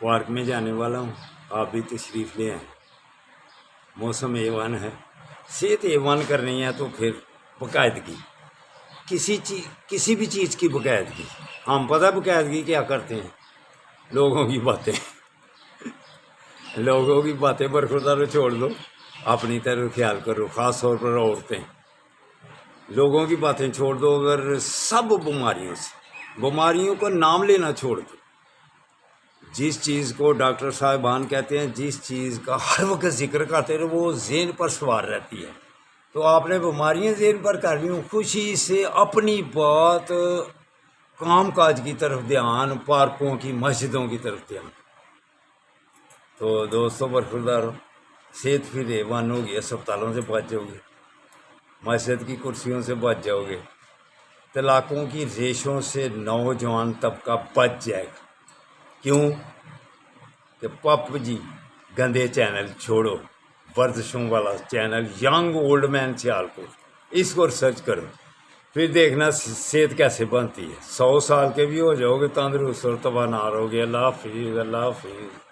Park میں جانے والا ہوں، آپ بھی تشریف لے آئیں۔ موسم ایوان ہے، صحت ایوان کرنی ہے تو پھر باقاعدگی، کسی بھی چیز کی باقاعدگی۔ ہم پتہ باقاعدگی کیا کرتے ہیں؟ لوگوں کی باتیں برخورداروں چھوڑ دو، اپنی طرف خیال کرو، خاص طور پر عورتیں۔ لوگوں کی باتیں چھوڑ دو، اگر سب بیماریوں کو نام لینا چھوڑ دو۔ جس چیز کو ڈاکٹر صاحبان کہتے ہیں، جس چیز کا ہر وقت ذکر کرتے رہے، وہ ذہن پر سوار رہتی ہے۔ تو آپ نے بیماریاں ذہن پر کر لی ہوں، خوشی سے اپنی بات، کام کاج کی طرف دھیان، پارکوں کی، مسجدوں کی طرف دھیان۔ تو دوستوں برخورداروں، صحت پھر ایوان ہوگی، اسپتالوں سے بچ جاؤ گے، مسجد کی کرسیوں سے بچ جاؤ گے، طلاقوں کی ریشوں سے نوجوان طبقہ بچ جائے گا۔ کیوں کہ پپ جی گندے چینل چھوڑو، ورزشوں والا چینل ینگ اولڈ مین سیال کو، اس کو ریسرچ کرو، پھر دیکھنا صحت کیسے بنتی ہے۔ 100 سال کے بھی ہو جاؤ گے تندرست اور توانا رہو گے۔ اللہ حافظ، اللہ حافظ۔